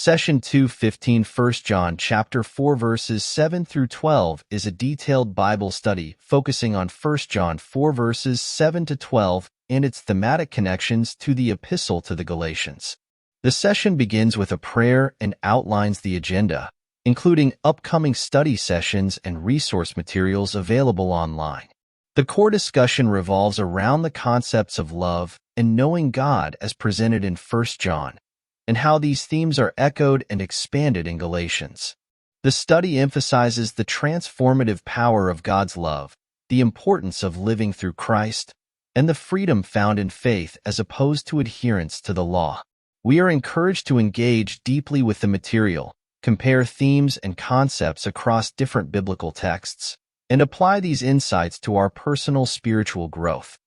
Session 2:15 1 John chapter 4 verses 7 through 12 is a detailed Bible study focusing on 1 John 4 verses 7 to 12 and its thematic connections to the Epistle to the Galatians. The session begins with a prayer and outlines the agenda, including upcoming study sessions and resource materials available online. The core discussion revolves around the concepts of love and knowing God as presented in 1 John, and how these themes are echoed and expanded in Galatians. The study emphasizes the transformative power of God's love, the importance of living through Christ, and the freedom found in faith as opposed to adherence to the law. We are encouraged to engage deeply with the material, compare themes and concepts across different biblical texts, and apply these insights to our personal spiritual growth.